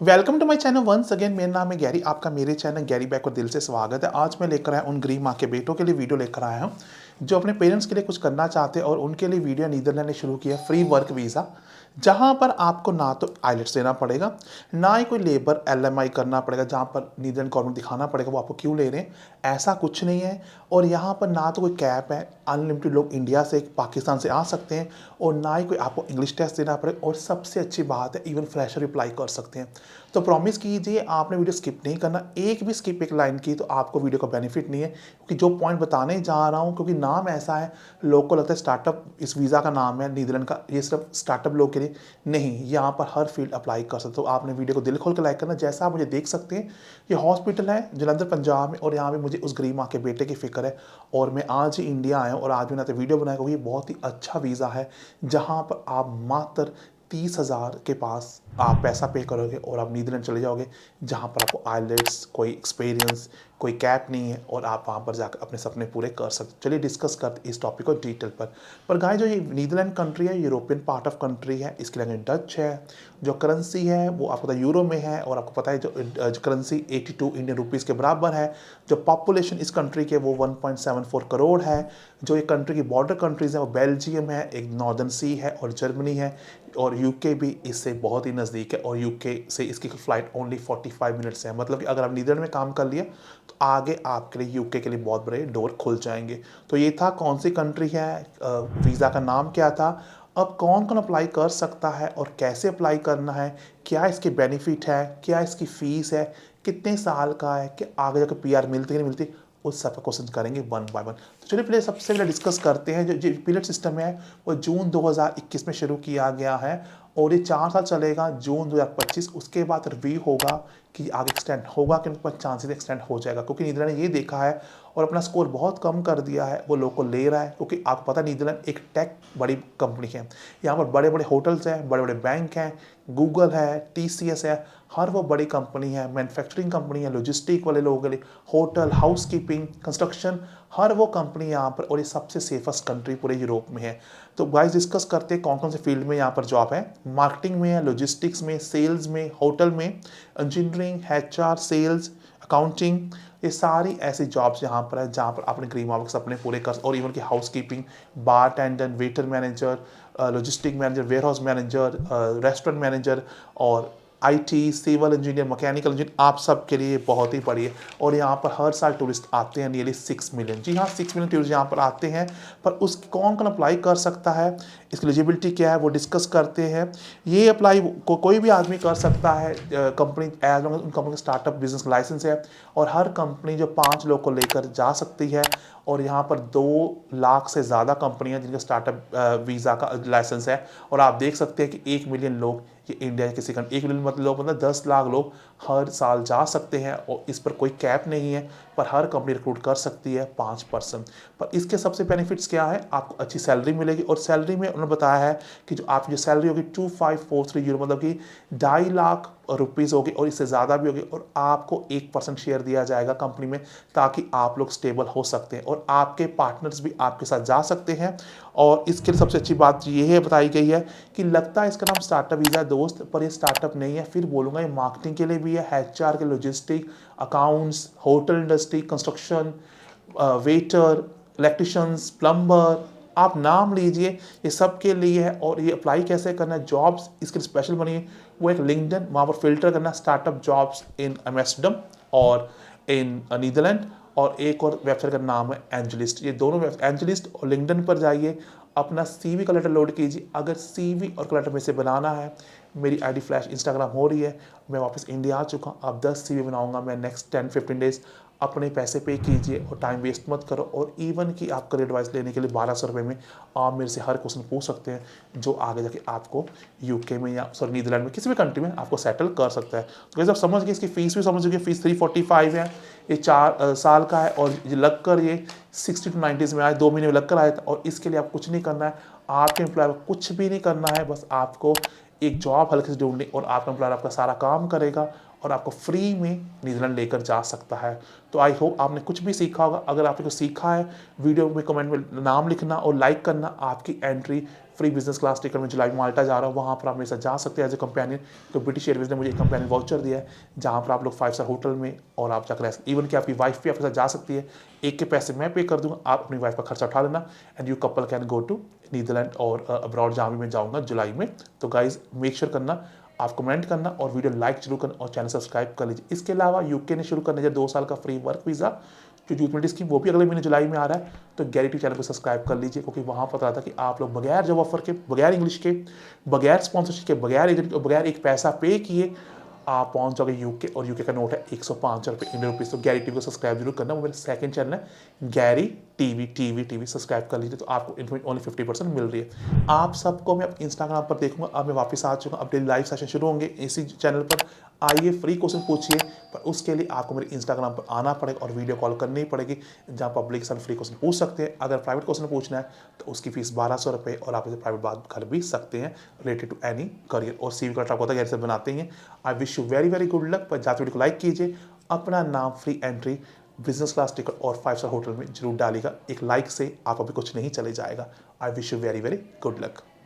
Welcome to my channel once again. मेरा नाम है गैरी, आपका मेरे चैनल गैरी बैक को दिल से स्वागत है। आज मैं लेकर आया उन गरीब माँ के बेटों के लिए वीडियो लेकर आया हूँ जो अपने पेरेंट्स के लिए कुछ करना चाहते हैं और उनके लिए वीडियो नीदरलैंड ने शुरू किया फ्री वर्क वीज़ा, जहाँ पर आपको ना तो आइलेट्स देना पड़ेगा, ना ही कोई लेबर एलएमआई करना पड़ेगा जहाँ पर नीदरलैंड गवर्नमेंट दिखाना पड़ेगा वो आपको क्यों ले रहे हैं। ऐसा कुछ नहीं है। और यहाँ पर ना तो कोई कैप है, अनलिमिटेड लोग इंडिया से पाकिस्तान से आ सकते हैं, और ना ही कोई आपको इंग्लिश टेस्ट देना पड़ेगा। और सबसे अच्छी बात है, इवन फ्रेशर अप्लाई कर सकते हैं। तो प्रॉमिस कीजिए आपने वीडियो स्किप नहीं करना, एक भी स्किप एक लाइन की तो आपको वीडियो का बेनिफिट नहीं है, क्योंकि जो पॉइंट बताने जा रहा हूँ, क्योंकि नाम ऐसा है, लोग को लगता है स्टार्टअप इस वीज़ा का नाम है नीदरलैंड का, ये सिर्फ स्टार्टअप लोग के लिए नहीं, यहाँ पर हर फील्ड अप्लाई कर सकते हो। तो आपने वीडियो को दिल खोल कर लाइक करना। जैसा आप मुझे देख सकते हैं, ये हॉस्पिटल है जलंधर पंजाब में, और यहाँ पे मुझे उस गरीब माँ के बेटे की फिक्र है। और मैं आज ही इंडिया आया हूँ और आज मैंने तो वीडियो बनाया, क्योंकि ये बहुत ही अच्छा वीज़ा है जहाँ पर आप मात्र 30,000 के पास आप पैसा पे करोगे और आप नीदरलैंड चले जाओगे, जहाँ पर आपको आइलेट्स, कोई एक्सपीरियंस, कोई कैप नहीं है, और आप वहाँ पर जाकर अपने सपने पूरे कर सकते। चलिए डिस्कस करते इस टॉपिक को डिटेल पर। गाइस, जो ये नीदरलैंड कंट्री है, यूरोपियन पार्ट ऑफ कंट्री है, इसकी लैंग्वेज डच है। जो करेंसी है वो आपको पता है यूरो में है, और आपको पता है जो करेंसी 82 इंडियन रुपीज़ के बराबर है। जो पॉपुलेशन इस कंट्री के वो 1.74 करोड़ है। जो ये कंट्री की बॉर्डर कंट्रीज़ है वो बेल्जियम है, एक नॉर्दर्न सी है, और जर्मनी है, और यूके भी इससे बहुत ही नज़दीक है। और यूके से इसकी फ़्लाइट ओनली 45 मिनट्स है। मतलब कि अगर आप नीदरलैंड में काम कर लिए तो आगे आपके लिए यूके के लिए बहुत बड़े डोर खुल जाएंगे। तो ये था कौन सी कंट्री है, वीज़ा का नाम क्या था, अब कौन कौन अप्लाई कर सकता है और कैसे अप्लाई करना है, क्या इसके बेनिफिट है, क्या इसकी फ़ीस है, कितने साल का है, कि आगे जाकर पीआर मिलती है नहीं मिलती, उस सब का क्वेश्चन करेंगे वन बाय वन। तो चलिए पहले सबसे पहले डिस्कस करते हैं। जो पीरियड सिस्टम है वो जून 2021 में शुरू किया गया है, और ये 4 साल चलेगा, जून 2025। उसके बाद रिव्यू होगा कि आगे एक्सटेंड होगा कि उनके पास चांसेस एक्सटेंड हो जाएगा, क्योंकि नीदरलैंड ने ये देखा है और अपना स्कोर बहुत कम कर दिया है, वो लोग को ले रहा है। क्योंकि आपको पता है नीदरलैंड एक टेक बड़ी कंपनी है, यहाँ पर बड़े बड़े होटल्स हैं, बड़े बड़े बैंक हैं, गूगल है, टीसीएस है, हर वो बड़ी कंपनी है, मैन्युफैक्चरिंग कंपनी है, लॉजिस्टिक वाले लोगों के लिए, होटल, हाउसकीपिंग, कंस्ट्रक्शन, हर वो कंपनी यहाँ पर, और ये सबसे सेफेस्ट कंट्री पूरे यूरोप में है। तो गाइस डिस्कस करते हैं कौन कौन से फील्ड में यहाँ पर जॉब है। मार्केटिंग में है, लॉजिस्टिक्स में, सेल्स में, होटल में, इंजीनियरिंग, एचआर, सेल्स, अकाउंटिंग, ये सारी ऐसी जॉब्स यहाँ पर है जहाँ पर अपने ग्रीन मार्क्स अपने पूरे कर, और इवन की housekeeping, bar attendant, waiter manager, logistic manager, warehouse manager, restaurant manager, और IT, civil engineer, mechanical engineer, आप सब के लिए बहुत ही बड़ी है। और यहाँ पर हर साल टूरिस्ट आते हैं, नियरली 6 मिलियन, जी हाँ 6 मिलियन टूरिस्ट यहाँ पर आते हैं। पर उस कौन कौन अप्लाई कर सकता है, इसकी एलिजिबिलिटी क्या है, वो डिस्कस करते हैं। ये अप्लाई कोई भी आदमी कर सकता है, कंपनी एज लॉन्ग उन कंपनी का स्टार्टअप बिजनेस लाइसेंस है, और हर कंपनी जो 5 लोग को लेकर जा सकती है। और यहाँ पर 2 लाख से ज़्यादा कंपनियाँ जिनका स्टार्टअप वीज़ा का लाइसेंस है। और आप देख सकते हैं कि 1 मिलियन लोग, ये इंडिया किसी का 1 मिलियन मतलब 10 लाख लोग हर साल जा सकते हैं, और इस पर कोई कैप नहीं है, पर हर कंपनी रिक्रूट कर सकती है 5%। पर इसके सबसे बेनिफिट्स क्या है, आपको अच्छी सैलरी मिलेगी, और सैलरी में उन्होंने बताया है कि जो आपकी जो सैलरी होगी 2543 यूरो, मतलब कि 2.5 लाख रुपीज़ होगी, और इससे ज़्यादा भी होगी। और आपको 1% शेयर दिया जाएगा कंपनी में, ताकि आप लोग स्टेबल हो सकते हैं, और आपके पार्टनर्स भी आपके साथ जा सकते हैं। और इसके लिए सबसे अच्छी बात ये है बताई गई है कि लगता है इसका नाम स्टार्टअप वीज़ा है दोस्त, पर ये स्टार्टअप नहीं है। फिर बोलूँगा ये मार्केटिंग के लिए भी है, एचआर के, logistic, accounts, hotel industry, construction, waiter, electricians, plumber, आप नाम लीजिए, ये सब के लिए है। और ये अप्लाई कैसे करना है, जॉब्स इसके स्पेशल बनी है, वो एक लिंक्डइन, वहाँ पर फिल्टर करना स्टार्टअप जॉब्स इन एम्स्टर्डम और इन नीदरलैंड, और एक और वेबसाइट का नाम है एंजलिस्ट। ये दोनों एंजलिस्ट और लिंक्डइन पर जाइए, अपना सीवी का लेटर लोड कीजिए। अगर सीवी और लेटर में से बनाना है, मेरी आईडी फ्लैश इंस्टाग्राम हो रही है, मैं वापस इंडिया आ चुका हूँ, अब 10 सीवी बनाऊंगा मैं नेक्स्ट 10-15 डेज। अपने पैसे पे कीजिए और टाइम वेस्ट मत करो। और इवन कि आप करियर एडवाइस लेने के लिए 1200 रुपये में आप मेरे से हर क्वेश्चन पूछ सकते हैं, जो आगे जाके आपको यूके में या सॉरी नीदरलैंड में किसी भी कंट्री में आपको सेटल कर सकता है। तो जब समझ गए, इसकी फ़ीस भी समझ गए, फीस 345 है, ये 4 साल का है, और लग कर ये 60 to 90s में आए, 2 महीने में लग कर आया था। और इसके लिए आप कुछ नहीं करना है, आपके एम्प्लॉयर को कुछ भी नहीं करना है, बस आपको एक जॉब हल्के से ढूंढनी, और आपका एम्प्लॉयर आपका सारा काम करेगा, और आपको फ्री में नीदरलैंड लेकर जा सकता है। तो आई होप आपने कुछ भी सीखा होगा। अगर आपने कुछ सीखा है, वीडियो में कमेंट में नाम लिखना और लाइक करना। आपकी entry free business class ticket में जुलाई में माल्टा जा रहा हूँ, वहाँ पर आप मेरे साथ जा सकते हैं एज ए कंपेनियन। तो ब्रिटिश एयरवेज ने मुझे एक कंपेनियन वाउचर दिया है जहाँ पर आप लोग 5 स्टार होटल में और आप जाकर इवन कि आपकी वाइफ भी आपके साथ जा सकती है। एक के पैसे मैं पे कर दूंगा, आप अपनी वाइफ का खर्चा उठा लेना and you couple can go to Netherland और अब्रॉड जहाँ भी मैं जाऊँगा जुलाई में। तो गाइज मेक श्योर करना, आप कमेंट करना और वीडियो लाइक जरूर करना और चैनल सब्सक्राइब कर लीजिए। इसके अलावा यूके ने शुरू करने 2 साल का फ्री वर्क वीज़ा जो यूथ मिलिट्री स्कीम, वो भी अगले महीने जुलाई में आ रहा है। तो गैरी टी चैनल को सब्सक्राइब कर लीजिए, क्योंकि वहाँ पता था कि आप लोग बगैर जॉब ऑफर के, बगैर इंग्लिश के, बगैर स्पॉन्सरशिप के, बगैर एजेंट के, बगैर एक पैसा पे किए आप पहुंच जाओगे यूके। और यूके का नोट है 105 रुपये इंडियन रुपीज़। तो गैरी टीवी को सब्सक्राइब जरूर करना। वो मेरा सेकंड चैनल है गैरी टीवी सब्सक्राइब कर लीजिए। तो आपको इन्फॉर्मेशन ओनली 50% मिल रही है। आप सबको मैं इंस्टाग्राम पर देखूंगा। अब मैं वापस आ चुका हूँ, अब डेली लाइव सेशन शुरू होंगे इसी चैनल पर। आइए फ्री क्वेश्चन पूछिए, पर उसके लिए आपको मेरे इंस्टाग्राम पर आना पड़ेगा और वीडियो कॉल करनी पड़ेगी, जहाँ पब्लिक के साथ फ्री क्वेश्चन पूछ सकते हैं। अगर प्राइवेट क्वेश्चन पूछना है तो उसकी फीस 1200 रुपये और आप इसे प्राइवेट बात कर भी सकते हैं रिलेटेड टू एनी करियर। और CV का होता है से बनाते हैं। I wish you very very good luck. पर जाते वीडियो को लाइक कीजिए, अपना नाम, free entry, business class ticket और 5 स्टार होटल में जरूर डालिएगा। एक लाइक से आप अभी कुछ नहीं चले जाएगा। I wish you very very good luck.